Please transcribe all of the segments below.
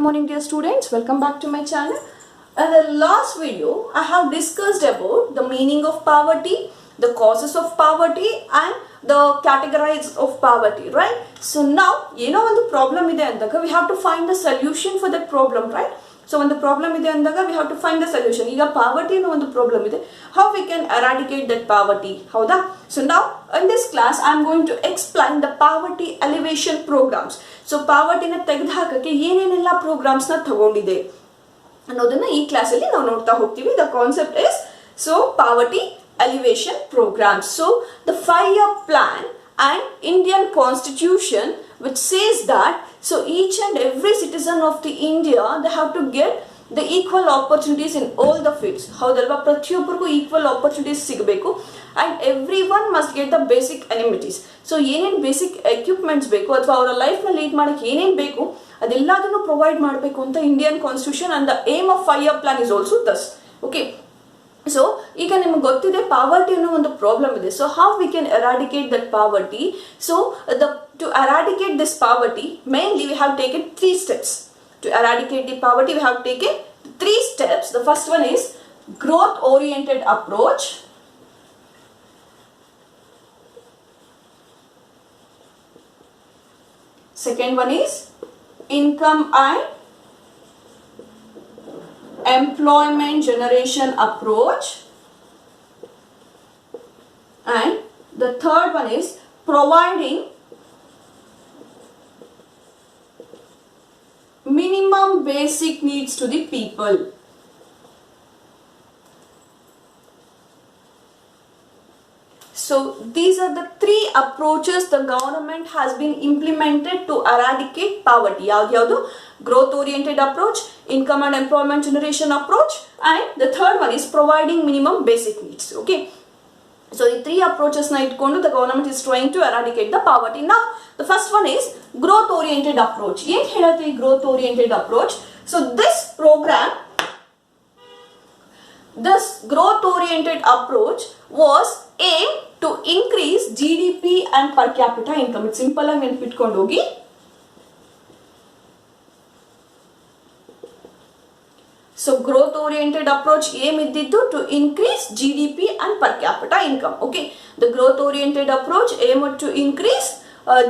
morning dear students, welcome back to my channel. In the last video I have discussed about the meaning of poverty, the causes of poverty and the categories of poverty, right? So now when the problem ide andaga we have to find the solution for that problem, right? So when the problem ide andaga we have to find the solution. Iga poverty anno ಒಂದು problem ide, how we can eradicate that poverty, hauda? So now in this class I am going to explain the poverty elevation programs. So poverty na ತೆಗೆದು ಹಾಕಕ್ಕೆ ಏನೇನೆಲ್ಲ programs na ತಗೊಂಡಿದೆ ಅನ್ನೋದನ್ನ ಈ class ಅಲ್ಲಿ ನಾವು ನೋಡ್ತಾ ಹೋಗ್ತೀವಿ. The concept is so poverty elevation programs. So the 5-year plan and Indian constitution which says that so each and every citizen of the India they have to get the equal opportunities in all the fields. ಹೌದಲ್ವಾ, ಪ್ರತಿಯೊಬ್ಬರಿಗೂ equal opportunities ಸಿಗಬೇಕು and everyone must get the basic amenities. So ಏನೇನ್ basic equipments ಬೇಕು ಅಥವಾ ಅವರ life ನ lead ಮಾಡಕ್ಕೆ ಏನೇನ್ ಬೇಕು ಅದೆಲ್ಲದನ್ನು ಪ್ರೊವೈಡ್ ಮಾಡಬೇಕು ಅಂತ Indian constitution and the aim of 5-year plan is also thus. Okay, so ಈಗ ನಿಮಗೆ ಗೊತ್ತಿದೆ ಪಾವರ್ಟಿ ಅನ್ನೋ ಒಂದು ಪ್ರಾಬ್ಲಮ್ ಇದೆ. So how we can eradicate that poverty? So to eradicate this poverty mainly we have taken 3 steps. To eradicate the poverty we have taken 3 steps. The first one is growth oriented approach. Second one is income and employment generation approach, and the third one is providing minimum basic needs to the people. So these are the 3 approaches the government has been implemented to eradicate poverty. Yadu growth oriented approach, income and employment generation approach, and the third one is providing minimum basic needs. Okay, so the 3 approaches na itkondu the government is trying to eradicate the poverty. Now the first one is growth oriented approach. Yen heluತ್ತೆ ಈ growth oriented approach? So this growth oriented approach was aimed to increase GDP and per capita income. It's simple ಆಗಿ ನೆನಪಿಟ್ಕೊಂಡು ಹೋಗಿ. So growth oriented approach aim ಇದ್ದಿದ್ದು to increase GDP and per capita income. Okay, the growth oriented approach aimed to increase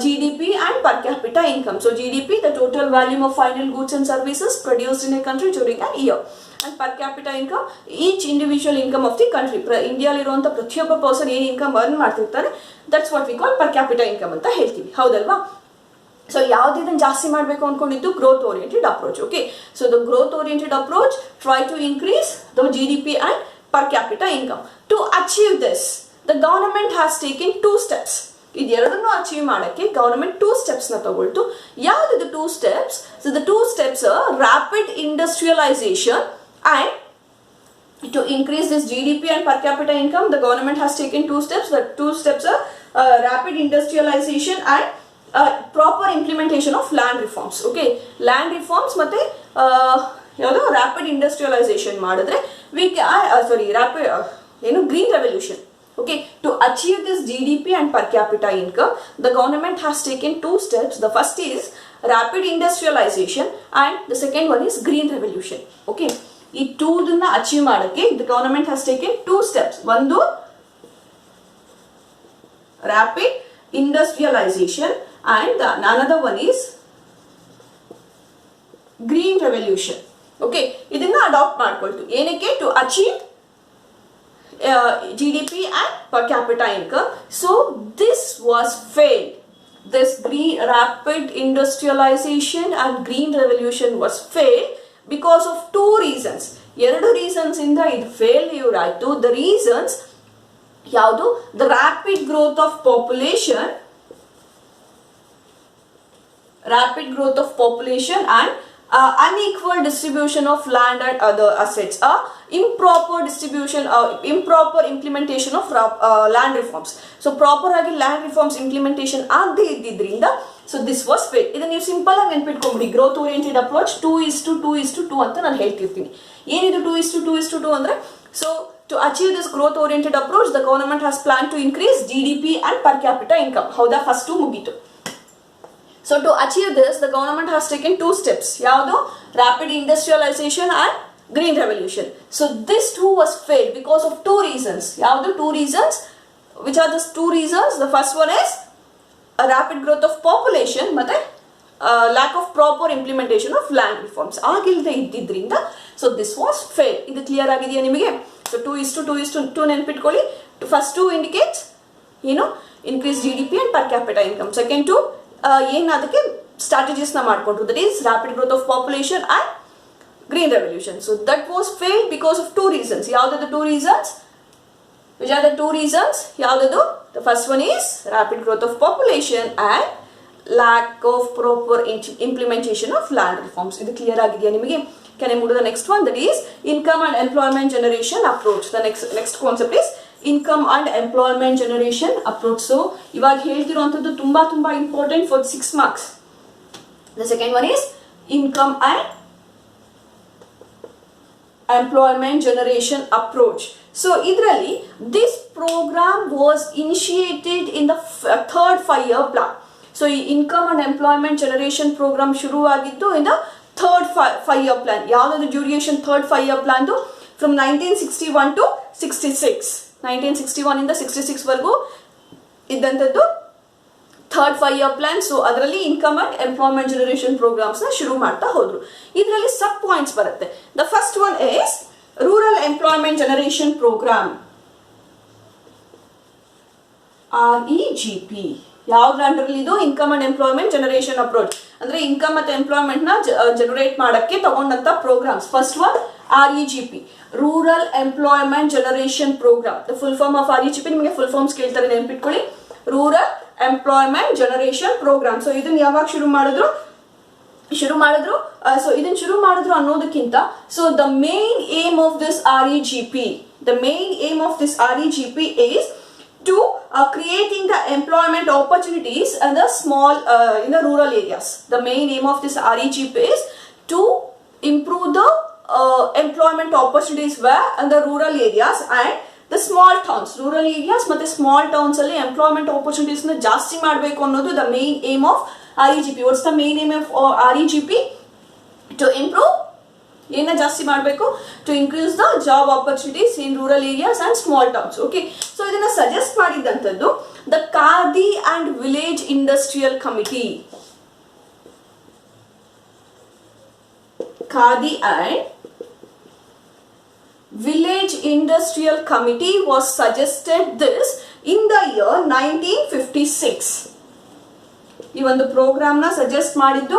GDP and per capita income. So GDP, the total volume of final goods and services produced in a country during an year, and per capita income, each individual income of the country. India ಇರುವಂತ ಪ್ರತಿಯೊಬ್ಬ person ಏನು income earn ಮಾಡ್ತಿರ್ತಾರೆ, that's what we call per capita income ಅಂತ ಹೇಳ್ತೀವಿ, ಹೌದಲ್ವಾ? So ಯಾವುದನ್ನ ಜಾಸ್ತಿ ಮಾಡಬೇಕು ಅನ್ಕೊಂಡಿದ್ದು growth oriented approach. Okay, so the growth oriented approach try to increase the GDP and per capita income. To achieve this, the government has taken 2 steps. ಇದೆರಡನ್ನು achieve ಮಾಡಕ್ಕೆ government 2 steps ನ ತಗೊಳ್ತು. ಯಾವ್ದು 2 steps? So the 2 steps are rapid industrialization, and to increase this GDP and per capita income the government has taken 2 steps. The 2 steps are rapid industrialization and proper implementation of land reforms. Okay, land reforms ಮತ್ತೆ ಯಾವುದು rapid industrialization ಮಾಡಿದ್ರೆ we rapid green revolution. Okay, to achieve this GDP and per capita income, the government has taken 2 steps. The first is rapid industrialization and the second one is green revolution. Okay, ಈ 2 ದನ್ನ achieve ಮಾಡಕ್ಕೆ the government has taken 2 steps. ಒಂದು rapid industrialization and another one is green revolution. Okay, ಇದನ್ನ adapt ಮಾಡ್ಕೊಳ್ತು ಏನಕ್ಕೆ? to achieve GDP and per capita income. So this was failed. This rapid industrialization and green revolution was failed because of 2 reasons. 2 reasons ಇಂದ ಇದು failure ಆಯ್ತು. The reasons ಯಾವುದು? The rapid growth of population and unequal distribution of land and other assets, improper implementation of land reforms. So proper agi land reforms implementation ಆಗದೆ ಇದ್ದಿದ್ರಿಂದ so this was failed. ಇದನ್ನ ನೀವು simple ಆಗಿ ನೆನಪಿಟ್ಕೊಂಬಿಡಿ. Growth oriented approach 2:2:2 ಅಂತ ನಾನು ಹೇಳ್ತಿರ್ತೀನಿ. ಏನಿದು 2:2:2 ಅಂದ್ರೆ? So to achieve this growth oriented approach the government has planned to increase GDP and per capita income. ಹೌದಾ? First ಮುಗೀತು. So to achieve this, the government has taken 2 steps. ಯಾವುದು? rapid industrialization and green revolution. So this too was failed because of two reasons. Yavadu two reasons? Which are the two reasons? The first one is a rapid growth of population ಮತ್ತೆ lack of proper implementation of land reforms. ಆಗಿಲ್ಲದೆ ಇದ್ದಿದ್ರಿಂದ so this was failed. ಇದು clear ಆಗಿದೆಯಾ ನಿಮಗೆ? So 2:2:2 ನೆನಪಿಟ್ಕೊಳ್ಳಿ. First two indicates increase GDP and per capita income. Second two ಏನು ಅದಕ್ಕೆ strategies ನ ಮಾಡ್ಕೊಂಡ್ರು, that is rapid growth of population and green revolution. So that was failed because of two reasons. ಯಾವ್ದು the two reasons? Which are the two reasons? ಯಾವ್ದು? The first one is rapid growth of population and lack of proper implementation of land reforms. ಇದು clear ಆಗಿದೆಯಾ ನಿಮಗೆ? Can I move to the next one? That is income and employment generation approach. The next concept is income and employment generation approach. So ಇವಾಗ ಹೇಳ್ತಿರುವಂತದ್ದು ತುಂಬಾ important for 6 marks. The second one is income and employment generation approach. So idralli this program was initiated in the third 5-year plan. So income and employment generation program shuru agiddu in the third 5-year plan. Yavadu duration third 5-year plan do from 1961 to 66. 1961 ಇಂದ 66 ವರೆಗೂ ಇದ್ದಂತದ್ದು third 5-year plan. So ಅದರಲ್ಲಿ income and employment generation programmes ನ ಶುರು ಮಾಡ್ತಾ ಹೋದ್ರು. ಇದರಲ್ಲಿ sub points ಬರುತ್ತೆ. The first one is rural employment generation programme, REGP. ಯಾವ್ದ್ರ ಅಂಡರ್ ಇದು? Income and employment generation approach. ಅಂದ್ರೆ ಇನ್ಕಮ್ ಮತ್ತೆ ಎಂಪ್ಲಾಯ್ಮೆಂಟ್ ನ ಜನರೇಟ್ ಮಾಡಕ್ಕೆ ತಗೊಂಡಂತ programmes. First one REGP, rural employment generation programme. The full form of REGP ನಿಮಗೆ full forms ಕೇಳ್ತಾರೆ, ನೆನ್ಪಿಟ್ಕೊಳ್ಳಿ. Rural employment generation program. So ಇದನ್ನ ಯಾವಾಗ ಶುರು ಮಾಡಿದ್ರು ಇದನ್ನ ಶುರು ಮಾಡಿದ್ರು ಅನ್ನೋದಕ್ಕಿಂತ so the main aim of this REGP is to creating the employment opportunities and the small in the rural areas. The main aim of this REGP is to improve the employment opportunities where in the rural areas and the small towns. Rural areas ಮತ್ತೆ small towns ಅಲ್ಲಿ employment opportunities ನ ಜಾಸ್ತಿ ಮಾಡಬೇಕು ಅನ್ನೋದು the main aim of REGP. What's the main aim of REGP? To improve ಏನ ಜಾಸ್ತಿ ಮಾಡಬೇಕು? To increase the job opportunities in rural areas and small towns. Okay, so ಇದನ್ನ suggest ಮಾಡಿದಂತದ್ದು the Khadi and Village Industrial Committee. Khadi and Village Industrial Committee was suggested this in the year 1956. ಈ ಒಂದು program ನ suggest ಮಾಡಿದ್ದು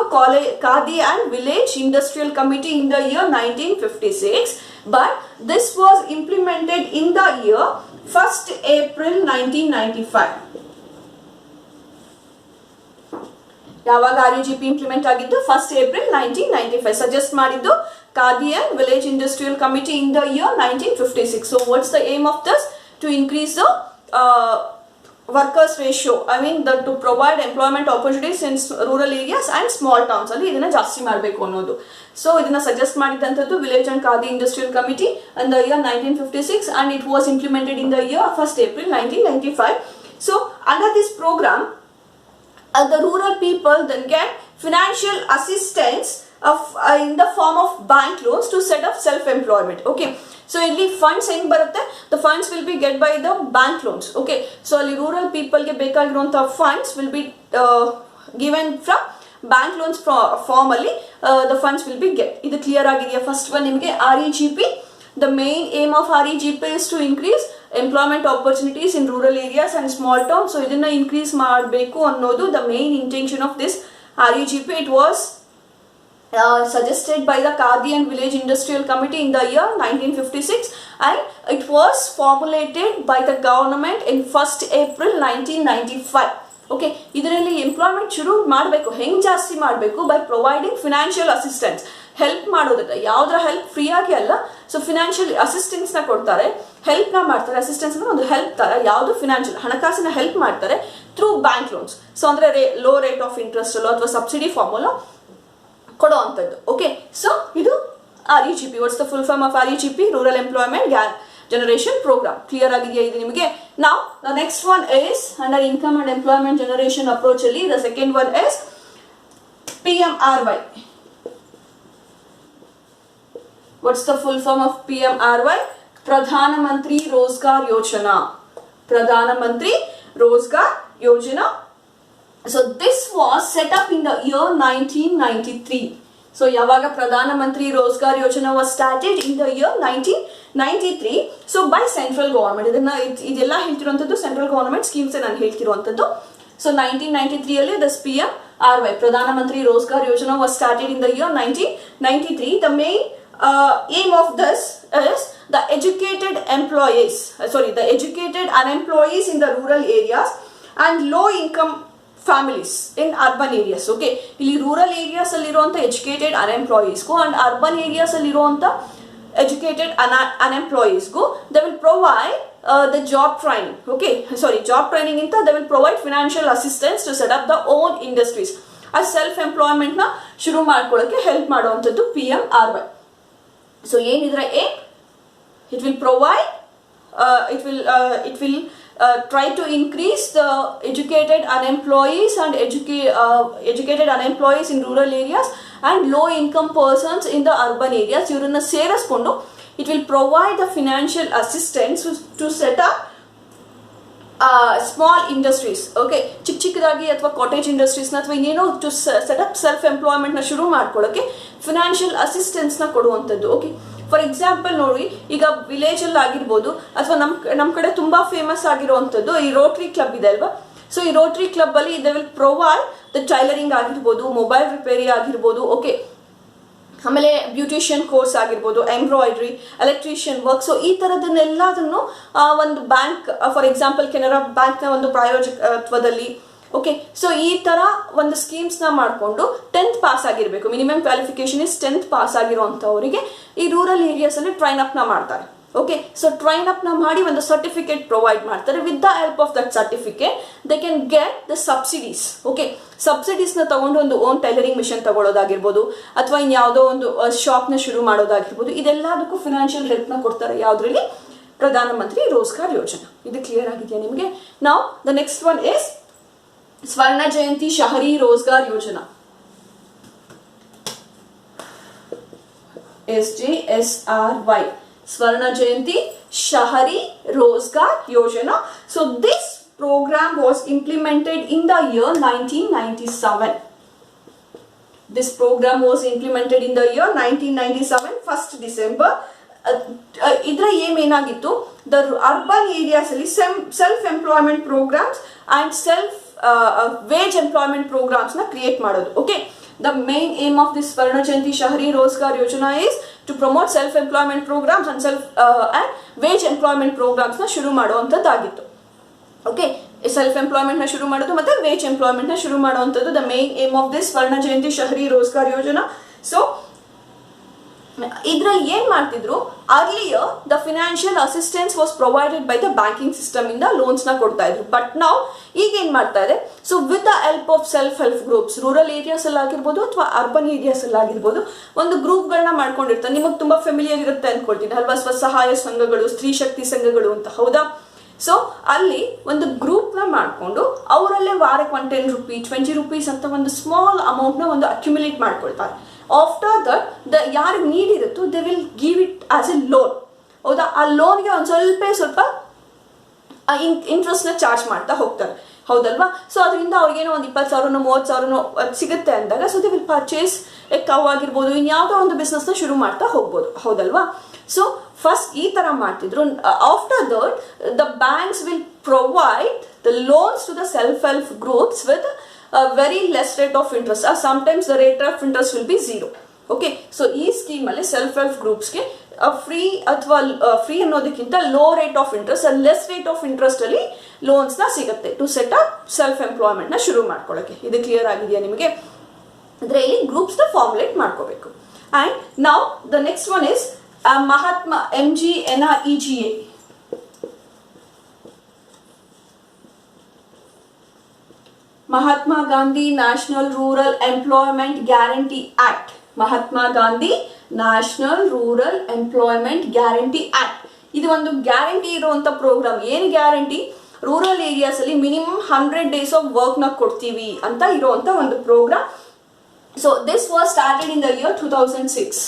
Khadi and village industrial committee in the year 1956, but this was implemented in the year 1st April 1995. ಯಾವಾಗ REGP implement ಆಗಿದ್ದು? 1st April 1995. Suggest ಮಾಡಿದ್ದು Khadi and village industrial committee in the year 1956. So what's the aim of this? To increase the workers ratio, to provide employment opportunities in rural areas and small towns ಅಲ್ಲಿ ಇದನ್ನ ಜಾಸ್ತಿ ಮಾಡಬೇಕು ಅನ್ನೋದು. So ಇದನ್ನ suggest ಮಾಡಿದಂತದ್ದು village and Khadi industrial committee in the year 1956 and it was implemented in the year 1st April 1995. So under this program the rural people then get financial assistance in the form of bank loans to set up self-employment. Okay, so ಇಲ್ಲಿ funds ಹೆಂಗ್ ಬರುತ್ತೆ? the funds will be get by the bank loans. Okay, so ಅಲ್ಲಿ rural people ಗೆ ಬೇಕಾಗಿರುವಂತಹ funds will be given from bank loans from ಅಲ್ಲಿ the funds will be get. ಇದು clear ಆಗಿದೆಯಾ? First one ನಿಮಗೆ REGP. the main aim of REGP is to increase employment opportunities in rural areas and small towns. so ಇದನ್ನ increase ಮಾಡಬೇಕು ಅನ್ನೋದು the main intention of this REGP. it was suggested by the Khadi and Village Industrial Committee in the year 1956 and it was formulated by the government in 1st April 1995. Okay, ಇದರಲ್ಲಿ employment ಶುರು ಮಾಡಬೇಕು. ಹೆಂಗ್ ಜಾಸ್ತಿ ಮಾಡಬೇಕು? By providing financial assistance. Help ಮಾಡೋದಕ್ಕೆ ಯಾವ್ದ್ರ help? Free ಆಗಿ ಅಲ್ಲ. ಸೊ ಫಿನಾನ್ಷಿಯಲ್ ಅಸಿಸ್ಟೆನ್ಸ್ ನ ಕೊಡ್ತಾರೆ, ಹೆಲ್ಪ್ ನ ಮಾಡ್ತಾರೆ. ಅಸಿಸ್ಟೆನ್ಸ್ ಅಂದ್ರೆ ಒಂದು ಹೆಲ್ಪ್ ತರ, ಯಾವುದು ಫಿನಾನ್ಷಿಯಲ್ ಹಣಕಾಸಿನ ಹೆಲ್ಪ್ ಮಾಡ್ತಾರೆ ಥ್ರೂ ಬ್ಯಾಂಕ್ ಲೋನ್ಸ್. ಸೊ ಅಂದ್ರೆ ಲೋ ರೇಟ್ ಆಫ್ ಇಂಟ್ರೆಸ್ಟ್ ಅಲ್ಲೋ ಅಥವಾ ಸಬ್ಸಿಡಿ ಫಾರ್ಮ್ ಅಲ್ಲೋ ಕೊಡುವಂಥದ್ದು. ಓಕೆ, ಸೊ ಇದು REGP. What's the full form of REGP? Rural employment generation programme. Clear ಆಗಿದೆಯಾ ಇದು ನಿಮಗೆ? ನಾವು the next one is under income and employment generation approach ಅಲ್ಲಿ the second one is PMRY. What's the full form of PMRY? Pradhan Mantri Rozgar Yojana. Pradhan Mantri Rozgar Yojana. So this was set up in the year 1993. So Yavaga Pradhana Mantri Rozgar Yojana was started in the year 1993. So by central government. Idella heltirantadu central government schemes nan heltirantadu. So 1993 alli this PMRY Pradhana Mantri Rozgar Yojana was started in the year 1993. The main aim of this is the educated unemployees in the rural areas and low income families in urban areas. Okay, ಇಲ್ಲಿ rural areas ಅಲ್ಲಿ ಇರುವಂತ educated ಅನ್ಎಂಪ್ಲಾಯೀಸ್ಗೂ and urban areas ಅಲ್ಲಿ ಇರುವಂತ educated ಅನ್ಎಂಪ್ಲಾಯೀಸ್ಗೂ they will provide the job training. Okay, sorry, job training ಇಂತ they will provide financial assistance to set up the own industries. ಆ self employment ನ ಶುರು ಮಾಡ್ಕೊಳ್ಳೋಕೆ ಹೆಲ್ಪ್ ಮಾಡುವಂಥದ್ದು PMRY. ಸೊ ಏನಿದ್ರೆ it will provide it will try to increase the educated unemployees and educated unemployees in rural areas and low income persons in the urban areas. Ivrನ್ನ ಸೇರಿಸಿಕೊಂಡು it will provide the financial assistance to set up small industries. Okay, ಚಿಕ್ಕದಾಗಿ ಅಥವಾ cottage industries ನ ಅಥವಾ ಇನ್ನೇನೋ to set up self employment ನ ಶುರು ಮಾಡ್ಕೊಳ್ಳೋಕೆ financial assistance ನ ಕೊಡುವಂಥದ್ದು. ಓಕೆ, ಫಾರ್ ಎಕ್ಸಾಂಪಲ್ ನೋಡಿ, ಈಗ ವಿಲೇಜ್ ಅಲ್ಲಿ ಆಗಿರ್ಬೋದು ಅಥವಾ ನಮ್ಮ ಕಡೆ ತುಂಬಾ ಫೇಮಸ್ ಆಗಿರುವಂಥದ್ದು ಈ ರೋಟರಿ ಕ್ಲಬ್ ಇದೆ ಅಲ್ವಾ. ಸೊ ಈ ರೋಟರಿ ಕ್ಲಬ್ ಅಲ್ಲಿ they will provide the tailoring ಆಗಿರ್ಬೋದು, ಮೊಬೈಲ್ ರಿಪೇರಿ ಆಗಿರ್ಬೋದು, ಓಕೆ, ಆಮೇಲೆ ಬ್ಯೂಟಿಷಿಯನ್ ಕೋರ್ಸ್ ಆಗಿರ್ಬೋದು, ಎಂಬ್ರಾಯ್ಡ್ರಿ, ಎಲೆಕ್ಟ್ರಿಷಿಯನ್ ವರ್ಕ್. ಸೊ ಈ ಥರದನ್ನೆಲ್ಲದನ್ನು ಒಂದು ಬ್ಯಾಂಕ್, ಫಾರ್ ಎಕ್ಸಾಂಪಲ್ ಕೆನರಾ ಬ್ಯಾಂಕ್ನ ಒಂದು ಪ್ರಾಯೋಜಕತ್ವದಲ್ಲಿ, ಓಕೆ, ಸೊ ಈ ಥರ ಒಂದು ಸ್ಕೀಮ್ಸ್ನ ಮಾಡಿಕೊಂಡು 10th ಪಾಸ್ ಆಗಿರಬೇಕು, minimum qualification is 10th pass ಆಗಿರೋಂಥವರಿಗೆ ಈ ರೂರಲ್ ಏರಿಯಾಸಲ್ಲಿ ಟ್ರೈನ್ ಅಪ್ನ ಮಾಡ್ತಾರೆ. ಓಕೆ, ಸೊ ಟ್ರೈನ್ ಅಪ್ನ ಮಾಡಿ ಒಂದು ಸರ್ಟಿಫಿಕೇಟ್ ಪ್ರೊವೈಡ್ ಮಾಡ್ತಾರೆ. With the help of that certificate they can get the subsidies. Okay, ಸಬ್ಸಿಡೀಸ್ನ ತಗೊಂಡು ಒಂದು ಓನ್ ಟೈಲರಿಂಗ್ ಮಿಷನ್ ತಗೊಳ್ಳೋದಾಗಿರ್ಬೋದು ಅಥವಾ ಇನ್ಯಾವುದೋ ಒಂದು ಶಾಪ್ನ ಶುರು ಮಾಡೋದಾಗಿರ್ಬೋದು, ಇದೆಲ್ಲದಕ್ಕೂ ಫಿನಾನ್ಷಿಯಲ್ ಹೆಲ್ಪ್ನ ಕೊಡ್ತಾರೆ. ಯಾವುದ್ರಲ್ಲಿ? ಪ್ರಧಾನ ಮಂತ್ರಿ ರೋಜ್ಗಾರ್ ಯೋಜನಾ. ಇದು ಕ್ಲಿಯರ್ ಆಗಿದೆಯಾ ನಿಮಗೆ? ನಾವು ದ ನೆಕ್ಸ್ಟ್ ಒನ್ ಇಸ್ ಸ್ವರ್ಣ ಜಯಂತಿ ಶಹರಿ Rozgar Yojana. SJSRY, Swarna Jayanti Shahari Rozgar Yojana. So this program was implemented in the year 1997. This program was implemented in the year 1997, 1st December. ಇದರ ಏಮ್ ಏನಾಗಿತ್ತು? ದ ಅರ್ಬನ್ ಏರಿಯಾಸ್ ಅಲ್ಲಿ self employment programmes and self wage employment programmes ನ create ಮಾಡೋದು. Okay, the main aim of this Swarna Jayanti Shahari Rozgar Yojana is to promote self-employment programs and wage employment programs na shuru ಮಾಡುವಂತದ್ದಾಗಿತ್ತು. Okay, self employment ನ ಶುರು ಮಾಡೋದು ಮತ್ತೆ wage employment ನ ಶುರು ಮಾಡುವಂತದ್ದು the main aim of this Swarna Jayanti Shahari Rozgar Yojana. So ಇದ್ರಲ್ಲಿ ಏನ್ ಮಾಡ್ತಿದ್ರು? Earlier the financial assistance was provided by the banking system ಇಂದ ಲೋನ್ಸ್ ನ ಕೊಡ್ತಾ ಇದ್ರು. ಬಟ್ ನಾವು ಈಗ ಏನ್ ಮಾಡ್ತಾ ಇದೆ? So with the help of self help groups, rural areas ಅಲ್ಲಿ ಆಗಿರ್ಬೋದು ಅಥವಾ ಅರ್ಬನ್ ಏರಿಯಾಸ್ ಅಲ್ಲಿ ಆಗಿರ್ಬೋದು, ಒಂದು ಗ್ರೂಪ್ಗಳನ್ನ ಮಾಡ್ಕೊಂಡಿರ್ತಾರೆ. ನಿಮಗೆ ತುಂಬಾ ಫೆಮಿಲಿಯರ್ ಇರುತ್ತೆ ಅನ್ಕೊಳ್ತೀನಿ ಅಲ್ವಾ, ಸ್ವಸಹಾಯ ಸಂಘಗಳು, ಸ್ತ್ರೀ ಶಕ್ತಿ ಸಂಘಗಳು ಅಂತ, ಹೌದಾ? ಸೊ ಅಲ್ಲಿ ಒಂದು ಗ್ರೂಪ್ ನ ಮಾಡ್ಕೊಂಡು ಅವರಲ್ಲೇ ವಾರಕ್ಕೆ 10 ರೂಪಿ 20 ರೂಪೀಸ್ ಅಂತ ಒಂದು ಸ್ಮಾಲ್ ಅಮೌಂಟ್ ನ ಒಂದು ಅಕ್ಯುಮುಲೇಟ್ ಮಾಡ್ಕೊಳ್ತಾರೆ. ಆಫ್ಟರ್ ದಟ್ ಯಾರಿಗೆ ನೀಡ್ ಇರುತ್ತೋ they will give it as A loan. ಹೌದಾ? ಆ ಲೋನ್ಗೆ ಒಂದು ಸ್ವಲ್ಪ ಇಂಟ್ರೆಸ್ಟ್ ನ ಚಾರ್ಜ್ ಮಾಡ್ತಾ ಹೋಗ್ತಾರೆ, ಹೌದಲ್ವಾ? ಸೊ ಅದರಿಂದ ಅವ್ರಿಗೇನೋ ಒಂದು 20,000 30,000 ಸಿಗುತ್ತೆ ಅಂದಾಗ so they will purchase A cow ಆಗಿರ್ಬೋದು, ಇನ್ಯಾವುದೋ ಒಂದು ಬಿಸ್ನೆಸ್ ನ ಶುರು ಮಾಡ್ತಾ ಹೋಗ್ಬೋದು, ಹೌದಲ್ವಾ? ಸೊ ಫಸ್ಟ್ ಈ ತರ ಮಾಡ್ತಿದ್ರು. After that the banks will provide the loans to the self help groups with very less rate of interest, or sometimes the rate of interest will be 0. Okay, so ಈ scheme ಅಲ್ಲಿ self help groups ಗೆ free ಅಥವಾ free ಅನ್ನೋದಕ್ಕಿಂತ low rate of interest, less rate of interest ಅಲ್ಲಿ loans ನ ಸಿಗುತ್ತೆ to set up self employment ನ ಶುರು ಮಾಡ್ಕೊಳ್ಳೋಕೆ. ಇದು ಕ್ಲಿಯರ್ ಆಗಿದೆಯಾ ನಿಮಗೆ? ಅಂದ್ರೆ ಇಲ್ಲಿ ಗ್ರೂಪ್ಸ್ ನ ಫಾರ್ಮುಲೇಟ್ ಮಾಡ್ಕೋಬೇಕು. ಅಂಡ್ ನಾವ್ the next one is Mahatma MGNREGA. Mahatma Gandhi National Rural Employment Guarantee Act. Mahatma Gandhi National Rural Employment Guarantee Act. ಇದು ಒಂದು ಗ್ಯಾರಂಟಿ ಇರುವಂತ ಪ್ರೋಗ್ರಾಮ್. ಏನು ಗ್ಯಾರಂಟಿ? ರೂರಲ್ ಏರಿಯಾಸ್ ಅಲ್ಲಿ ಮಿನಿಮಮ್ 100 days ಆಫ್ ವರ್ಕ್ ನ ಕೊಡ್ತೀವಿ ಅಂತ ಇರುವಂತ ಒಂದು programme. So this was started in the year 2006.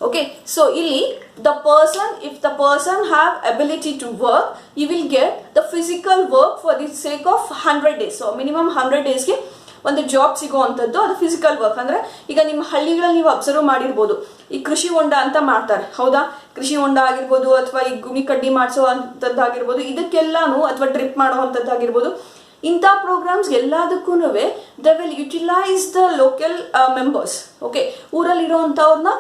Okay, so ಇಲ್ಲಿ if the person have ability to work, he will get the physical work for the sake of 100 days. So minimum 100 days ಗೆ ಒಂದು job ಸಿಗುವಂಥದ್ದು ಅದು physical work. ಅಂದರೆ ಈಗ ನಿಮ್ಮ ಹಳ್ಳಿಗಳಲ್ಲಿ ನೀವು ಅಬ್ಸರ್ವ್ ಮಾಡಿರ್ಬೋದು, ಈ ಕೃಷಿ ಹೊಂಡ ಅಂತ ಮಾಡ್ತಾರೆ, ಹೌದಾ? ಕೃಷಿ ಹೊಂಡ ಆಗಿರ್ಬೋದು ಅಥವಾ ಈ ಗುಣಿ ಕಡ್ಡಿ ಮಾಡಿಸೋ ಅಂಥದ್ದಾಗಿರ್ಬೋದು, ಇದಕ್ಕೆಲ್ಲಾನು ಅಥವಾ ಡ್ರಿಪ್ ಮಾಡುವಂಥದ್ದಾಗಿರ್ಬೋದು, ಇಂಥ ಪ್ರೋಗ್ರಾಮ್ಸ್ ಎಲ್ಲದಕ್ಕೂ they will utilise the local members. Okay, ಊರಲ್ಲಿರೋವಂಥವ್ರನ್ನ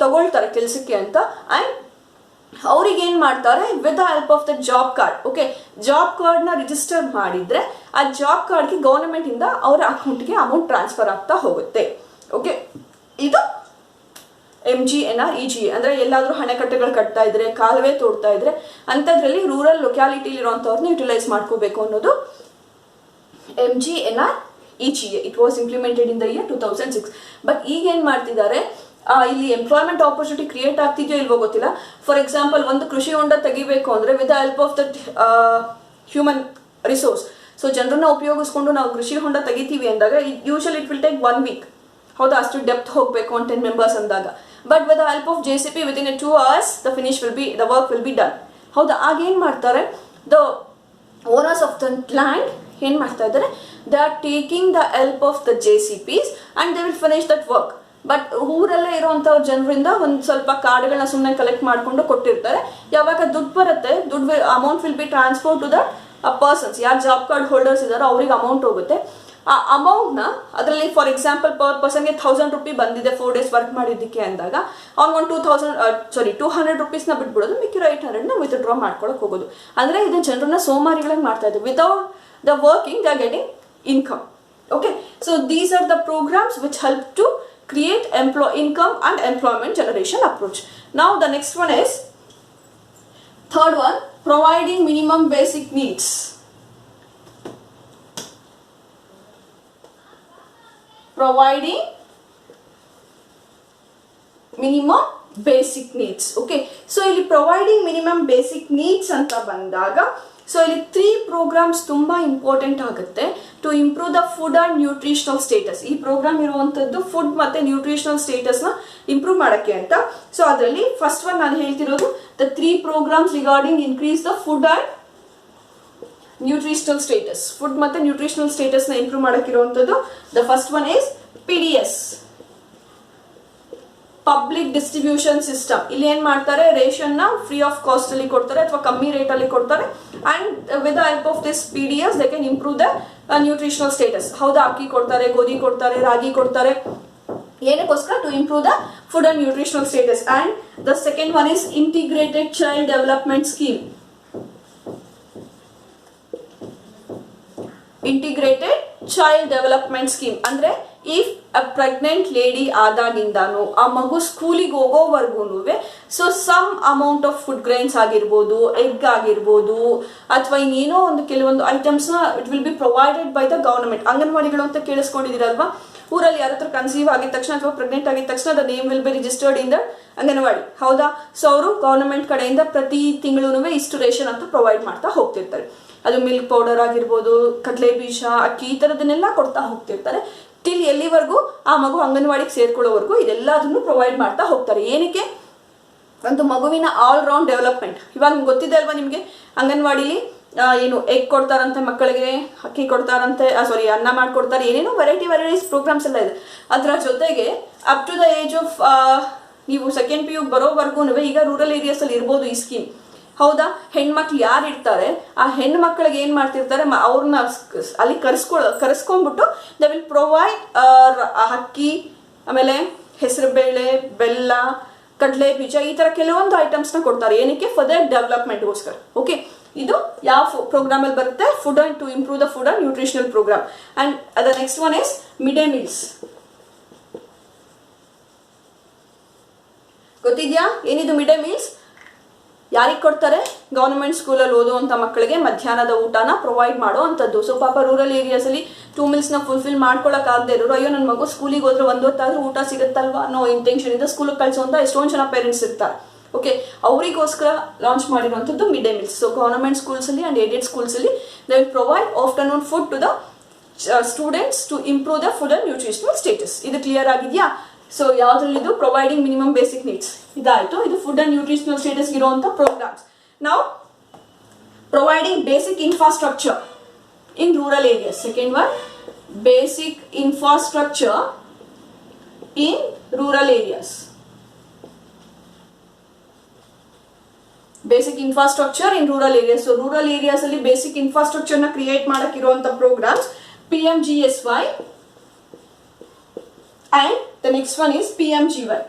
ತಗೊಳ್ತಾರೆ ಕೆಲಸಕ್ಕೆ ಅಂತ. ಆ್ಯಂಡ್ ಅವ್ರಿಗೆ ಏನು ಮಾಡ್ತಾರೆ, with the help of the job card. Okay, job ಕಾರ್ಡ್ನ ರಿಜಿಸ್ಟರ್ ಮಾಡಿದರೆ ಆ ಜಾಬ್ ಕಾರ್ಡ್ಗೆ ಗೌರ್ಮೆಂಟಿಂದ ಅವರ ಅಕೌಂಟ್ಗೆ ಅಮೌಂಟ್ ಟ್ರಾನ್ಸ್ಫರ್ ಆಗ್ತಾ ಹೋಗುತ್ತೆ. ಓಕೆ, ಇದು MGNREGA ಅಂದರೆ ಎಲ್ಲಾದರೂ ಅಣೆಕಟ್ಟೆಗಳು ಕಟ್ತಾ ಇದ್ರೆ, ಕಾಲುವೆ ತೋಡ್ತಾ ಇದ್ರೆ ಅಂಥದ್ರಲ್ಲಿ ರೂರಲ್ ಲೊಕ್ಯಾಲಿಟಿಲಿ ಇರೋವಂಥವ್ರನ್ನ ಯುಟಿಲೈಸ್ ಮಾಡ್ಕೋಬೇಕು ಅನ್ನೋದು MGNREGA. It was implemented in the year 2006. But ಈಗ ಏನು ಮಾಡ್ತಿದ್ದಾರೆ, ಇಲ್ಲಿ ಎಂಪ್ಲಾಯ್ಮೆಂಟ್ ಆಪರ್ಚುನಿಟಿ ಕ್ರಿಯೇಟ್ ಆಗ್ತಿದೆಯೋ ಇಲ್ವೋ ಗೊತ್ತಿಲ್ಲ. ಫಾರ್ ಎಕ್ಸಾಂಪಲ್, ಒಂದು ಕೃಷಿ ಹೊಂಡ ತೆಗಿಬೇಕು ಅಂದರೆ with the help of that human resource, so ಜನರನ್ನ ಉಪಯೋಗಿಸ್ಕೊಂಡು ನಾವು ಕೃಷಿ ಹೊಂಡ ತೆಗಿತೀವಿ ಅಂದಾಗ usually it will take 1 week. ಹೌದಾ, ಅಷ್ಟು ಡೆಪ್ತ್ ಹೋಗಬೇಕು ಒಂದು 10 members ಅಂದಾಗ. But with the help of JCB within 2 hours the work will be done. ಹೌದಾ, ಆಗ ಏನು ಮಾಡ್ತಾರೆ, the owners of the land ಏನು ಮಾಡ್ತಾ ಇದ್ದಾರೆ, they are taking the help of the JCPs and they will finish that work. But ಊರಲ್ಲೇ ಇರುವಂಥವ್ರ ಜನರಿಂದ ಒಂದು ಸ್ವಲ್ಪ ಕಾರ್ಡ್ಗಳನ್ನ ಸುಮ್ಮನೆ ಕಲೆಕ್ಟ್ ಮಾಡಿಕೊಂಡು ಕೊಟ್ಟಿರ್ತಾರೆ. ಯಾವಾಗ ದುಡ್ಡು ಬರುತ್ತೆ, amount will be transfer to that persons, ಯಾರು ಜಾಬ್ ಕಾರ್ಡ್ ಹೋಲ್ಡರ್ಸ್ ಇದ್ದಾರೋ ಅವ್ರಿಗೆ ಅಮೌಂಟ್ ಹೋಗುತ್ತೆ. ಆ ಅಮೌಂಟ್ನ ಅದರಲ್ಲಿ ಫಾರ್ ಎಕ್ಸಾಂಪಲ್ ಪರ್ ಪರ್ಸನ್ಗೆ 1000 ರೂಪಿ ಬಂದಿದೆ 4 days ವರ್ಕ್ ಮಾಡಿದ್ದಕ್ಕೆ ಅಂದಾಗ ಅವ್ನಿಗೊಂದು 200 ರೂಪೀಸ್ನ ಬಿಟ್ಬಿಡೋದು, ಮಿಕ್ಕಿರೋ 800ನ ವಿತ್ಡ್ರಾ ಮಾಡ್ಕೊಳಕ್ಕೆ ಹೋಗೋದು. ಅಂದರೆ ಇದು ಜನರನ್ನ ಸೋಮಾರಿಗಳಾಗಿ ಮಾಡ್ತಾ ಇದೆ. Without the working they are getting income. Okay, so these are the programmes which help to create income and employment generation approach. Now the next one is third one, providing minimum basic needs. Providing minimum basic needs. Okay, so ಇಲ್ಲಿ providing minimum basic needs ಅಂತ ಬಂದಾಗ, so ಇಲ್ಲಿ 3 programmes ತುಂಬ important ಆಗುತ್ತೆ to improve the food and nutritional status. ಈ programme ಇರುವಂಥದ್ದು food ಮತ್ತು nutritional ಸ್ಟೇಟಸ್ನ ಇಂಪ್ರೂವ್ ಮಾಡೋಕ್ಕೆ ಅಂತ. ಸೊ ಅದರಲ್ಲಿ ಫಸ್ಟ್ ಒನ್ ನಾನು ಹೇಳ್ತಿರೋದು the 3 programmes regarding increase the food and nutritional status. Food ಮತ್ತು ನ್ಯೂಟ್ರಿಷನಲ್ ಸ್ಟೇಟಸ್ನ ಇಂಪ್ರೂವ್ ಮಾಡೋಕ್ಕಿರುವಂಥದ್ದು the first one is PDS, public distribution system. ಇಲ್ಲಿ ಏನು ಮಾಡ್ತಾರೆ, ರೇಷನ್ನ ಫ್ರೀ ಆಫ್ ಕಾಸ್ಟ್ ಅಲ್ಲಿ ಕೊಡ್ತಾರೆ ಅಥವಾ ಕಮ್ಮಿ ರೇಟಲ್ಲಿ ಕೊಡ್ತಾರೆ. And with the help of this PDS they can improve the nutritional status. ಹೌದಾ, ಅಕ್ಕಿ ಕೊಡ್ತಾರೆ, ಗೋಧಿ ಕೊಡ್ತಾರೆ, ರಾಗಿ ಕೊಡ್ತಾರೆ, ಏನಕ್ಕೋಸ್ಕರ to improve the food and nutritional status. And the second one is integrated child development scheme. Integrated child development scheme ಅಂದರೆ if a pregnant lady ಆದಾಗಿಂದಾನು ಆ ಮಗು ಸ್ಕೂಲಿಗೆ ಹೋಗೋವರೆಗೂ so some amount of food grains ಆಗಿರ್ಬೋದು, ಎಗ್ ಆಗಿರ್ಬೋದು, ಅಥವಾ ಇನ್ನೇನೋ ಒಂದು ಕೆಲವೊಂದು ಐಟಮ್ಸ್ನ it will be provided by the government. ಅಂಗನವಾಡಿಗಳು ಅಂತ ಕೇಳಿಸ್ಕೊಂಡಿದ್ದೀರಲ್ವಾ, ಊರಲ್ಲಿ ಯಾರ ಹತ್ರ ಕನ್ಸೀವ್ ಆಗಿದ ತಕ್ಷಣ ಅಥವಾ ಪ್ರೆಗ್ನೆಂಟ್ ಆಗಿದ ತಕ್ಷಣ the name will be registered in the anganwadi. ಹೌದಾ, ಸೊ ಅವರು ಗವರ್ನಮೆಂಟ್ ಕಡೆಯಿಂದ ಪ್ರತಿ ತಿಂಗಳು ಇಷ್ಟು ರೇಷನ್ ಅಂತ ಪ್ರೊವೈಡ್ ಮಾಡ್ತಾ ಹೋಗ್ತಿರ್ತಾರೆ. ಅದು ಮಿಲ್ಕ್ ಪೌಡರ್ ಆಗಿರ್ಬೋದು, ಕಡಲೆ ಬೀಜ, ಅಕ್ಕಿ, ಈ ಥರದನ್ನೆಲ್ಲ ಕೊಡ್ತಾ ಹೋಗ್ತಿರ್ತಾರೆ. ಟಿಲ್ ಎಲ್ಲಿವರೆಗೂ ಆ ಮಗು ಅಂಗನವಾಡಿಗೆ ಸೇರ್ಕೊಳ್ಳೋವರೆಗೂ ಇದೆಲ್ಲದನ್ನು ಪ್ರೊವೈಡ್ ಮಾಡ್ತಾ ಹೋಗ್ತಾರೆ. ಏನಕ್ಕೆ, ಒಂದು ಮಗುವಿನ ಆಲ್ ರೌಂಡ್ ಡೆವಲಪ್ಮೆಂಟ್. ಇವಾಗ ಗೊತ್ತಿದೆ ಅಲ್ವಾ ನಿಮಗೆ, ಅಂಗನವಾಡಿಲಿ ಏನು ಎಗ್ ಕೊಡ್ತಾರಂತೆ ಮಕ್ಕಳಿಗೆ, ಅಕ್ಕಿ ಕೊಡ್ತಾರಂತೆ, ಅನ್ನ ಮಾಡಿಕೊಡ್ತಾರೆ, ಏನೇನೋ ವೆರೈಟೀಸ್ ಪ್ರೋಗ್ರಾಮ್ಸ್ ಎಲ್ಲ ಇದೆ. ಅದರ ಜೊತೆಗೆ up to the age of ನೀವು ಸೆಕೆಂಡ್ PU ಬರೋವರೆಗೂ ಈಗ ರೂರಲ್ ಏರಿಯಾಸಲ್ಲಿ ಇರ್ಬೋದು ಈ ಸ್ಕೀಮ್. ಹೌದಾ, ಹೆಣ್ಮಕ್ಳು ಯಾರು ಇರ್ತಾರೆ ಆ ಹೆಣ್ಣು ಮಕ್ಕಳಿಗೆ ಏನು ಮಾಡ್ತಿರ್ತಾರೆ, ಅವ್ರನ್ನ ಅಲ್ಲಿ ಕರೆಸ್ಕೊಂಡ್ಬಿಟ್ಟು ದೇ ವಿಲ್ ಪ್ರೊವೈಡ್ ಅಕ್ಕಿ, ಆಮೇಲೆ ಹೆಸರುಬೇಳೆ, ಬೆಲ್ಲ, ಕಡಲೆ ಬೀಜ, ಈ ಥರ ಕೆಲವೊಂದು ಐಟಮ್ಸ್ನ ಕೊಡ್ತಾರೆ. ಏನಕ್ಕೆ, ಫಾರ್ ದ ಡೆವಲಪ್ಮೆಂಟ್ಗೋಸ್ಕರ. ಓಕೆ, ಇದು ಯಾವ ಪ್ರೋಗ್ರಾಮಲ್ಲಿ ಬರುತ್ತೆ, food and to improve the food and nutritional programme. And the next one is mid day meals. ಗೊತ್ತಿದೆಯಾ ಏನಿದು ಮಿಡ್ ಡೇ ಮೀಲ್ಸ್? ಯಾರಿಗೆ ಕೊಡ್ತಾರೆ, ಗವರ್ನಮೆಂಟ್ ಸ್ಕೂಲಲ್ಲಿ ಓದುವಂಥ ಮಕ್ಕಳಿಗೆ ಮಧ್ಯಾಹ್ನದ ಊಟನ ಪ್ರೊವೈಡ್ ಮಾಡೋ ಅಂಥದ್ದು. ಸೊ ಪಾಪ ರೂರಲ್ ಏರಿಯಾಸಲ್ಲಿ 2 mealsನ ಫುಲ್ಫಿಲ್ ಮಾಡ್ಕೊಳಕ್ಕಾಗದೇ ಇರೋರು, ಅಯ್ಯೋ ನನ್ನ ಮಗು ಸ್ಕೂಲಿಗೆ ಹೋದ್ರೆ 1 ಹೊತ್ತಾದ್ರೂ ಊಟ ಸಿಗುತ್ತಲ್ವಾ ಅನ್ನೋ ಇಂಟೆನ್ಷನಿಂದ ಸ್ಕೂಲಿಗೆ ಕಳಿಸುವಂಥ ಎಷ್ಟೊಂದು ಜನ ಪೇರೆಂಟ್ಸ್ ಇರ್ತಾರೆ. ಓಕೆ, ಅವರಿಗೋಸ್ಕರ ಲಾಂಚ್ ಮಾಡಿರುವಂಥದ್ದು mid day meals. So government ಸ್ಕೂಲ್ಸಲ್ಲಿ ಆ್ಯಂಡ್ ಏಡೆಡ್ ಸ್ಕೂಲ್ಸಲ್ಲಿ they will provide afternoon food to the students to improve the food and nutritional status. ಇದು ಕ್ಲಿಯರ್ ಆಗಿದೆಯಾ? ಸೊ ಯಾವ್ದ್ರಲ್ಲಿ ಪ್ರೊವೈಡಿಂಗ್ ಮಿನಿಮಮ್ ಬೇಸಿಕ್ ನೀಡ್ಸ್ ಇದಾಯ್ತು. ಇದು ಫುಡ್ ಅಂಡ್ ನ್ಯೂಟ್ರಿಷನಲ್ ಸ್ಟೇಟಸ್ ಇರುವಂತ programmes. ನಾವು providing basic infrastructure in rural areas. Second one, basic infrastructure in rural areas. Basic infrastructure in rural areas. So rural areas alli basic infrastructure na create ಮಾಡಕ್ಕೆ ಇರುವಂತ programs PMGSY and the next one is PMGY.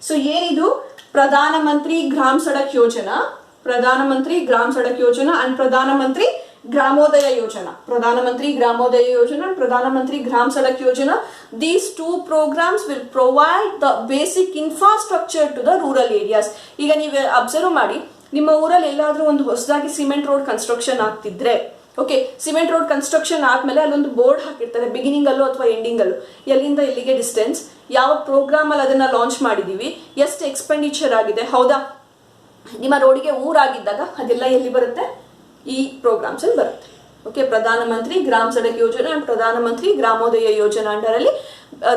So ಏನಿದು ಪ್ರಧಾನ ಮಂತ್ರಿ ಗ್ರಾಮ ಸಡಕ್ ಯೋಜನಾ, ಪ್ರಧಾನಮಂತ್ರಿ ಗ್ರಾಮ ಸಡಕ್ ಯೋಜನಾ and ಪ್ರಧಾನಮಂತ್ರಿ ಗ್ರಾಮೋದಯ ಯೋಜನಾ. ಪ್ರಧಾನಮಂತ್ರಿ ಗ್ರಾಮೋದಯ ಯೋಜನಾ and ಪ್ರಧಾನಮಂತ್ರಿ ಗ್ರಾಮ ಸಡಕ್ ಯೋಜನಾ. These two programs will provide the basic infrastructure to the rural areas. ಈಗ ನೀವು ಅಬ್ಸರ್ವ್ ಮಾಡಿ, ನಿಮ್ಮ ಊರಲ್ಲಿ ಎಲ್ಲಾದ್ರೂ ಒಂದು ಹೊಸದಾಗಿ ಸಿಮೆಂಟ್ ರೋಡ್ ಕನ್ಸ್ಟ್ರಕ್ಷನ್ ಆಗ್ತಿದ್ರೆ, ಓಕೆ, ಸಿಮೆಂಟ್ ರೋಡ್ ಕನ್ಸ್ಟ್ರಕ್ಷನ್ ಆದ್ಮೇಲೆ ಅಲ್ಲೊಂದು ಬೋರ್ಡ್ ಹಾಕಿರ್ತಾರೆ ಬಿಗಿನಿಂಗ್ ಅಲ್ಲೂ ಅಥವಾ ಎಂಡಿಂಗ್ ಅಲ್ಲೂ, ಎಲ್ಲಿಂದ ಎಲ್ಲಿಗೆ ಡಿಸ್ಟೆನ್ಸ್, ಯಾವ ಪ್ರೋಗ್ರಾಮ್ ಅಲ್ಲಿ ಅದನ್ನ ಲಾಂಚ್ ಮಾಡಿದೀವಿ, ಎಷ್ಟು ಎಕ್ಸ್ಪೆಂಡಿಚರ್ ಆಗಿದೆ, ಹೌದಾ? ನಿಮ್ಮ ರೋಡಿಗೆ ಊರಾಗಿದ್ದಾಗ ಅದೆಲ್ಲ ಎಲ್ಲಿ ಬರುತ್ತೆ? ಈ ಪ್ರೋಗ್ರಾಮ್ಸ್ ಅಲ್ಲಿ ಬರುತ್ತೆ. ಓಕೆ, ಪ್ರಧಾನಮಂತ್ರಿ ಗ್ರಾಮ ಸಡಕ್ ಯೋಜನಾ ಅಂಡ್ ಪ್ರಧಾನಮಂತ್ರಿ ಗ್ರಾಮೋದಯ ಯೋಜನಾ ಅಂಡರಲ್ಲಿ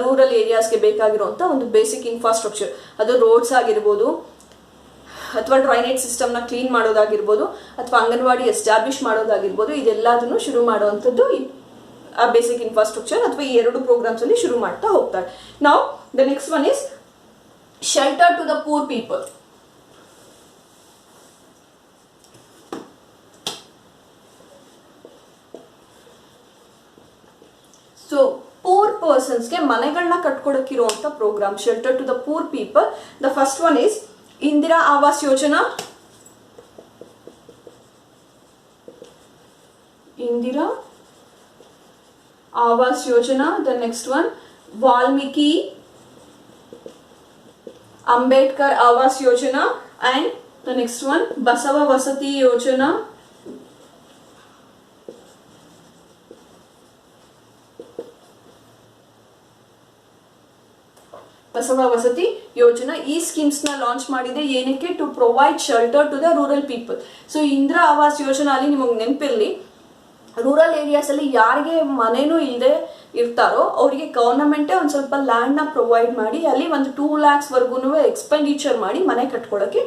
ರೂರಲ್ ಏರಿಯಾಸ್ಗೆ ಬೇಕಾಗಿರುವಂತ ಒಂದು ಬೇಸಿಕ್ ಇನ್ಫ್ರಾಸ್ಟ್ರಕ್ಚರ್, ಅದು ರೋಡ್ಸ್ ಆಗಿರ್ಬೋದು, ಅಥವಾ ಡ್ರೈನೇಜ್ ಸಿಸ್ಟಮ್ನ ಕ್ಲೀನ್ ಮಾಡೋದಾಗಿರ್ಬೋದು, ಅಥವಾ ಅಂಗನವಾಡಿ ಎಸ್ಟಾಬ್ಲಿಷ್ ಮಾಡೋದಾಗಿರ್ಬೋದು, ಇದೆಲ್ಲದನ್ನು ಶುರು ಮಾಡುವಂಥದ್ದು ಆ ಬೇಸಿಕ್ ಇನ್ಫ್ರಾಸ್ಟ್ರಕ್ಚರ್ ಅಥವಾ ಈ ಎರಡು ಪ್ರೋಗ್ರಾಮ್ಸ್ ಅಲ್ಲಿ ಶುರು ಮಾಡ್ತಾ ಹೋಗ್ತಾರೆ. ನಾವು the next one is shelter to the poor people. So poor ಪರ್ಸನ್ಸ್ಗೆ ಮನೆಗಳನ್ನ ಕಟ್ಕೊಡಕ್ಕಿರುವಂತ programme shelter to the poor people. The first one is Indira Awas Yojana, Indira Awas Yojana. The next one Valmiki Ambedkar Awas Yojana and the next one Basava Vasati Yojana. Basava Vasati ಯೋಜನಾ ಈ ಸ್ಕೀಮ್ಸ್ ನ ಲಾಂಚ್ ಮಾಡಿದೆ ಏನಕ್ಕೆ? To provide shelter to the rural people. So Indira Awas Yojana ಅಲ್ಲಿ ನಿಮಗೆ ನೆನಪಿರ್ಲಿ, rural areas ಅಲ್ಲಿ ಯಾರಿಗೆ ಮನೇನೂ ಇಲ್ಲದೆ ಇರ್ತಾರೋ ಅವರಿಗೆ ಗವರ್ನಮೆಂಟೇ ಒಂದು ಸ್ವಲ್ಪ ಲ್ಯಾಂಡ್ ನ ಪ್ರೊವೈಡ್ ಮಾಡಿ ಅಲ್ಲಿ ಒಂದು 2 lakhs ವರ್ಗು ಎಕ್ಸ್ಪೆಂಡಿಚರ್ ಮಾಡಿ ಮನೆ ಕಟ್ಕೊಳ್ಳೋಕೆ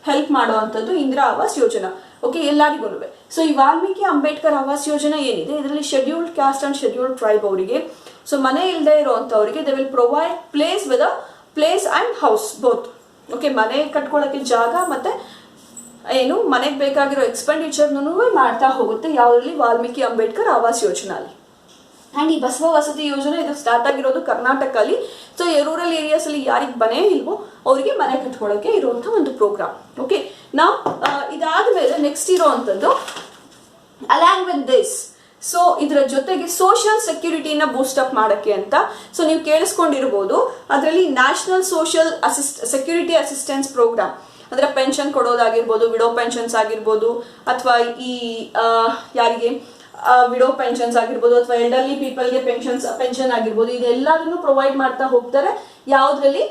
ಹೆಲ್ಪ್ ಮಾಡುವಂಥದ್ದು ಇಂದಿರಾ ಆವಾಸ್ ಯೋಜನಾ. ಓಕೆ, ಎಲ್ಲರಿಗೂ. ಸೊ ಈ ವಾಲ್ಮೀಕಿ ಅಂಬೇಡ್ಕರ್ ಆವಾಸ್ ಯೋಜನಾ ಏನಿದೆ ಇದರಲ್ಲಿ scheduled caste and scheduled tribe ಅವರಿಗೆ, ಸೊ ಮನೆ ಇಲ್ಲದೆ ಇರುವಂತವರಿಗೆ they will provide place with a place and house both. Okay, ಮನೆ ಕಟ್ಕೊಳ್ಳೋಕೆ ಜಾಗ ಮತ್ತೆ ಏನು ಮನೆಗೆ ಬೇಕಾಗಿರೋ ಎಕ್ಸ್ಪೆಂಡಿಚರ್ನೂ ಮಾಡ್ತಾ ಹೋಗುತ್ತೆ ಯಾವುದ್ರಲ್ಲಿ? ವಾಲ್ಮೀಕಿ ಅಂಬೇಡ್ಕರ್ ಆವಾಸ್ ಯೋಜನಾಲಿ. ಆ್ಯಂಡ್ ಈ ಬಸವ ವಸತಿ ಯೋಜನೆ ಇದು ಸ್ಟಾರ್ಟ್ ಆಗಿರೋದು ಕರ್ನಾಟಕಲ್ಲಿ. ಸೊ ರೂರಲ್ ಏರಿಯಾಸ್ ಅಲ್ಲಿ ಯಾರಿಗೆ ಮನೆ ಇಲ್ವೋ ಅವರಿಗೆ ಮನೆ ಕಟ್ಕೊಳ್ಳೋಕೆ ಇರುವಂಥ ಒಂದು ಪ್ರೋಗ್ರಾಮ್. ಓಕೆ, ನಾವು ಇದಾದ್ಮೇಲೆ ನೆಕ್ಸ್ಟ್ ಇರೋವಂಥದ್ದು ಅಲಾಂಗ್ ವಿತ್ ದಿಸ್, ಸೊ ಇದರ ಜೊತೆಗೆ ಸೋಷಿಯಲ್ ಸೆಕ್ಯೂರಿಟಿನ ಬೂಸ್ಟ್ ಅಪ್ ಮಾಡೋಕ್ಕೆ ಅಂತ. ಸೊ ನೀವು ಕೇಳಿಸ್ಕೊಂಡಿರ್ಬೋದು, ಅದರಲ್ಲಿ national social security assistance programme ಅಂದ್ರೆ ಪೆನ್ಷನ್ ಕೊಡೋದಾಗಿರ್ಬೋದು, ವಿಡೋ ಪೆನ್ಷನ್ಸ್ ಆಗಿರ್ಬೋದು, ಅಥವಾ ಈ ಯಾರಿಗೆ ವಿಡೋ ಪೆನ್ಷನ್ಸ್ ಆಗಿರ್ಬೋದು, ಅಥವಾ ಎಲ್ಡರ್ಲಿ ಪೀಪಲ್ಗೆ ಪೆನ್ಷನ್ ಆಗಿರ್ಬೋದು, ಇದೆಲ್ಲದನ್ನು ಪ್ರೊವೈಡ್ ಮಾಡ್ತಾ ಹೋಗ್ತಾರೆ. ಯಾವುದ್ರಲ್ಲಿ?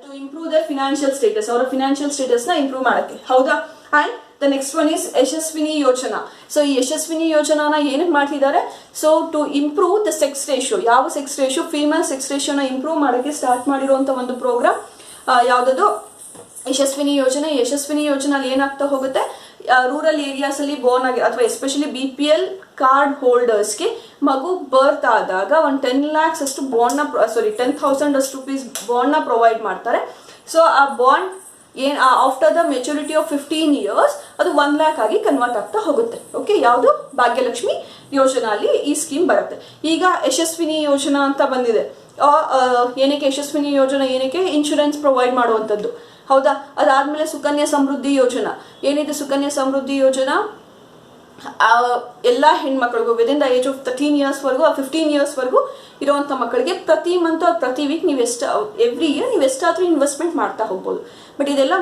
To improve their financial status, ಅವರ ಫಿನಾನ್ಷಿಯಲ್ ಸ್ಟೇಟಸ್ ನ ಇಂಪ್ರೂವ್ ಮಾಡಕ್ಕೆ, ಹೌದಾ? And the next one is Yashaswini Yojana. So ಈ ಯಶಸ್ವಿನಿ ಯೋಜನಾನ ಏನಕ್ಕೆ ಮಾಡ್ತಿದ್ದಾರೆ? So to improve the sex ratio. ಯಾವ ಸೆಕ್ಸ್ ರೇಷಿಯೋ? ಫೀಮೇಲ್ ಸೆಕ್ಸ್ ರೇಷಿಯೋನ ಇಂಪ್ರೂವ್ ಮಾಡೋಕ್ಕೆ ಸ್ಟಾರ್ಟ್ ಮಾಡಿರುವಂತ ಒಂದು ಪ್ರೋಗ್ರಾಮ್ ಯಾವುದದು? ಯಶಸ್ವಿನಿ ಯೋಜನೆ. ಯಶಸ್ವಿನಿ ಯೋಜನೆಯಲ್ಲಿ ಏನಾಗ್ತಾ ಹೋಗುತ್ತೆ? ರೂರಲ್ ಏರಿಯಾಸ್ ಅಲ್ಲಿ ಬೋರ್ನ್ ಆಗಿ ಅಥವಾ ಎಸ್ಪೆಷಲಿ BPL ಕಾರ್ಡ್ ಹೋಲ್ಡರ್ಸ್ಗೆ ಮಗು ಬರ್ತ್ ಆದಾಗ ಒಂದು 10 lakhs ಅಷ್ಟು ಬಾಂಡ್ ನ 10,000 ಅಷ್ಟು ರೂಪೀಸ್ ಬಾಂಡ್ ನ ಪ್ರೊವೈಡ್ ಮಾಡ್ತಾರೆ. ಸೊ ಆ ಬಾಂಡ್ ಏನ್ after the maturity of 15 years ಅದು 1 lakh ಆಗಿ ಕನ್ವರ್ಟ್ ಆಗ್ತಾ ಹೋಗುತ್ತೆ. ಓಕೆ, ಯಾವುದು? ಭಾಗ್ಯಲಕ್ಷ್ಮಿ ಯೋಜನಾ ಅಲ್ಲಿ ಈ ಸ್ಕೀಮ್ ಬರುತ್ತೆ. ಈಗ ಯಶಸ್ವಿನಿ ಯೋಜನಾ ಅಂತ ಬಂದಿದೆ. ಏನಕ್ಕೆ ಯಶಸ್ವಿನಿ ಯೋಜನಾ? ಏನಕ್ಕೆ? ಇನ್ಶೂರೆನ್ಸ್ ಪ್ರೊವೈಡ್ ಮಾಡುವಂಥದ್ದು, ಹೌದಾ? ಅದಾದ್ಮೇಲೆ ಸುಕನ್ಯಾ ಸಮೃದ್ಧಿ ಯೋಜನಾ. ಏನಿದೆ ಸುಕನ್ಯಾ ಸಮೃದ್ಧಿ ಯೋಜನಾ? ಎಲ್ಲ ಹೆಣ್ಮಕ್ಳಿಗೂ within the age of 13 years ವರೆಗೂ 15 years ವರೆಗೂ ಇರುವಂತ ಮಕ್ಕಳಿಗೆ ಪ್ರತಿ ಮಂತ್ ಪ್ರತಿ ವೀಕ್ ನೀವು ಎವ್ರಿ ಇಯರ್ ನೀವು ಎಷ್ಟಾದ್ರೂ ಇನ್ವೆಸ್ಟ್ಮೆಂಟ್ ಮಾಡ್ತಾ ಹೋಗ್ಬೋದು. ಬಟ್ ಇದೆಲ್ಲ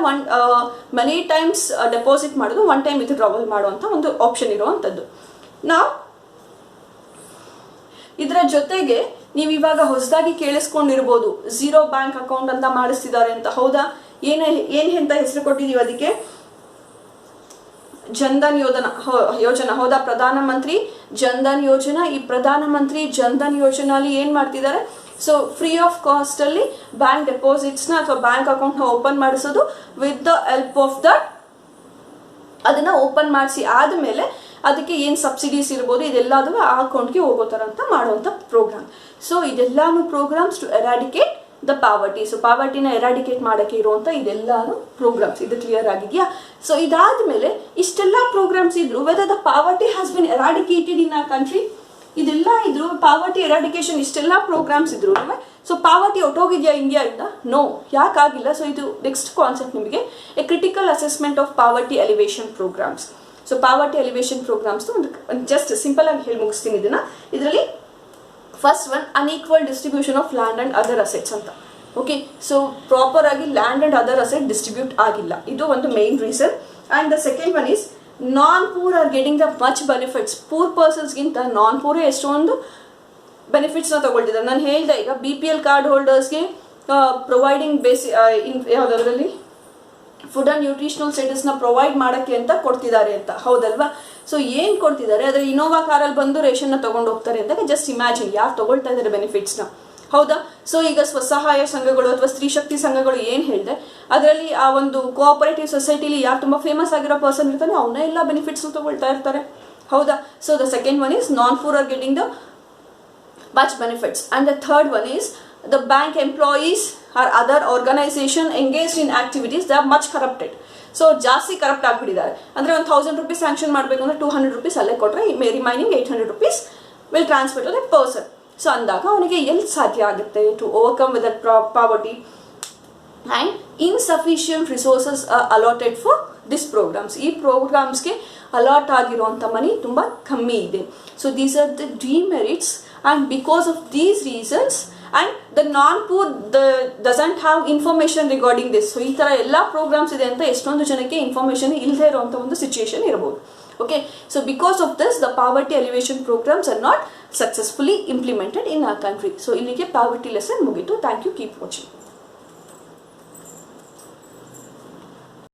ಮನಿ ಟೈಮ್ಸ್ ಡೆಪಾಸಿಟ್ ಮಾಡೋದು, 1 time ವಿತ್ಡ್ರಾವಲ್ ಮಾಡುವಂತ ಒಂದು ಆಪ್ಷನ್ ಇರುವಂತದ್ದು. ನಾವು ಇದರ ಜೊತೆಗೆ ನೀವು ಇವಾಗ ಹೊಸದಾಗಿ ಕೇಳಿಸ್ಕೊಂಡಿರ್ಬೋದು, ಝೀರೋ ಬ್ಯಾಂಕ್ ಅಕೌಂಟ್ ಅಂತ ಮಾಡಿಸ್ತಿದ್ದಾರೆ ಅಂತ, ಹೌದಾ? ಏನ್ ಅಂತ ಹೆಸರು ಕೊಟ್ಟಿದೀವಿ ಅದಕ್ಕೆ? ಜನ್ಧನ್ ಯೋಜನಾ ಹೌದಾ, ಪ್ರಧಾನಮಂತ್ರಿ ಜನ್ಧನ್ ಯೋಜನಾ. ಈ ಪ್ರಧಾನಮಂತ್ರಿ ಜನ್ಧನ್ ಯೋಜನಲ್ಲಿ ಏನ್ ಮಾಡ್ತಿದ್ದಾರೆ, ಸೊ ಫ್ರೀ ಆಫ್ ಕಾಸ್ಟ್ ಅಲ್ಲಿ ಬ್ಯಾಂಕ್ ಡೆಪಾಸಿಟ್ಸ್ ನ ಅಥವಾ ಬ್ಯಾಂಕ್ ಅಕೌಂಟ್ ನ ಓಪನ್ ಮಾಡಿಸೋದು with the help of that. ಅದನ್ನ ಓಪನ್ ಮಾಡಿಸಿ ಆದ್ಮೇಲೆ ಅದಕ್ಕೆ ಏನ್ ಸಬ್ಸಿಡೀಸ್ ಇರ್ಬೋದು ಇದೆಲ್ಲದೂ ಆ ಅಕೌಂಟ್ಗೆ ಹೋಗೋ ತರ ಅಂತ ಮಾಡುವಂತ ಪ್ರೋಗ್ರಾಮ್. ಸೊ ಇದೆಲ್ಲಾನು programs to eradicate the poverty. So ಪಾವರ್ಟಿನ ಎರಾಡಿಕೇಟ್ ಮಾಡಕ್ಕೆ ಇರುವಂತ ಇದೆಲ್ಲಾನು ಪ್ರೋಗ್ರಾಮ್ಸ್. ಇದು ಕ್ಲಿಯರ್ ಆಗಿದೆಯಾ? ಸೊ ಇದಾದ್ಮೇಲೆ ಇಷ್ಟೆಲ್ಲ ಪ್ರೋಗ್ರಾಮ್ಸ್ ಇದ್ರು, whether the poverty has been eradicated in a country, ಇದೆಲ್ಲ ಇದ್ರು ಪಾವರ್ಟಿ ಎರಾಡಿಕೇಶನ್ ಇಷ್ಟೆಲ್ಲ ಪ್ರೋಗ್ರಾಮ್ಸ್ ಇದ್ರು, ಸೊ ಪಾವರ್ಟಿ ಹೊಟ್ಟೋಗಿದ್ಯಾ ಇಂಡಿಯಾ ಇಂದ? ನೋ, ಯಾಕಾಗಿಲ್ಲ? ಸೊ ಇದು ನೆಕ್ಸ್ಟ್ ಕಾನ್ಸೆಪ್ಟ್ ನಿಮಗೆ, a critical assessment of poverty alleviation programs. So poverty alleviation programs just simple ಆಗಿ ಹೇಳಿ ಮುಗಿಸ್ತೀನಿ ಇದನ್ನ. ಇದರಲ್ಲಿ first one unequal distribution of land and other assets ಅಂತ. ಓಕೆ, ಸೊ ಪ್ರಾಪರ್ ಆಗಿ land and other asset distribute ಆಗಿಲ್ಲ, ಇದು ಒಂದು main reason. And the second one is non poor are getting the much benefits. Poor ಪರ್ಸನ್ಸ್ಗಿಂತ non ಪೂರೇ ಎಷ್ಟೊಂದು ಬೆನಿಫಿಟ್ಸ್ನ ತಗೊಳ್ತಿದ್ದಾರೆ. ನಾನು ಹೇಳಿದೆ ಈಗ BPL ಕಾರ್ಡ್ ಹೋಲ್ಡರ್ಸ್ಗೆ ಪ್ರೊವೈಡಿಂಗ್ ಯಾವುದರಲ್ಲಿ ಫುಡ್ ಅಂಡ್ ನ್ಯೂಟ್ರಿಷನಲ್ ಸ್ಟೇಟಸ್ನ ಪ್ರೊವೈಡ್ ಮಾಡೋಕ್ಕೆ ಅಂತ ಕೊಡ್ತಿದ್ದಾರೆ ಅಂತ, ಹೌದಲ್ವಾ? ಸೊ ಏನು ಕೊಡ್ತಿದ್ದಾರೆ, ಅದರ ಇನೋವಾ ಕಾರಲ್ಲಿ ಬಂದು ರೇಷನ್ನ ತೊಗೊಂಡು ಹೋಗ್ತಾರೆ ಅಂತ ಜಸ್ಟ್ ಇಮ್ಯಾಜಿನ್ ಯಾರು ತೊಗೊಳ್ತಾ ಇದ್ದಾರೆ ಬೆನಿಫಿಟ್ಸ್ನ, ಹೌದಾ? ಸೊ ಈಗ ಸ್ವಸಹಾಯ ಸಂಘಗಳು ಅಥವಾ ಸ್ತ್ರೀ ಶಕ್ತಿ ಸಂಘಗಳು ಏನು ಹೇಳಿದೆ, ಅದರಲ್ಲಿ ಆ ಒಂದು ಕೋಆಪರೇಟಿವ್ ಸೊಸೈಟಿಲಿ ಯಾರು ತುಂಬ ಫೇಮಸ್ ಆಗಿರೋ ಪರ್ಸನ್ ಇರ್ತಾನೆ ಅವನ್ನ ಎಲ್ಲ ಬೆನಿಫಿಟ್ಸ್ ತಗೊಳ್ತಾ ಇರ್ತಾರೆ, ಹೌದಾ? So the second one is non poor are getting the much benefits. And the third one is the bank employees or other organization engaged in activities that are much corrupted. So ಜಾಸ್ತಿ corrupt ಆಗಿಬಿಟ್ಟಿದ್ದಾರೆ. ಅಂದರೆ ಒಂದು 1000 rupees sanction ಮಾಡಬೇಕು ಅಂದರೆ 200 rupees ಅಲ್ಲೇ ಕೊಟ್ಟರೆ remaining 800 rupees will transfer to the person. So ಅಂದಾಗ ಅವನಿಗೆ ಎಲ್ಲಿ ಸಾಧ್ಯ ಆಗುತ್ತೆ to overcome with that poverty. And insufficient resources allotted for this programmes. ಈ ಪ್ರೋಗ್ರಾಮ್ಸ್ಗೆ ಅಲಾಟ್ ಆಗಿರುವಂಥ ಮನಿ ತುಂಬ ಕಮ್ಮಿ ಇದೆ. So these are the demerits. And because of these reasons, and the non-poor doesn't have information regarding this. So, ಈ ಥರ ಎಲ್ಲ programmes ಇದೆ ಅಂತ ಎಷ್ಟೊಂದು ಜನಕ್ಕೆ ಇನ್ಫಾರ್ಮೇಷನ್ ಇಲ್ಲದೆ ಇರುವಂಥ ಒಂದು ಸಿಚುಯೇಷನ್ ಇರಬಹುದು. Okay, so because of this, the poverty elevation programs are not successfully implemented in our country. So, ಇಲ್ಲಿಗೆ poverty lesson ಮುಗಿತು. Thank you. Keep watching.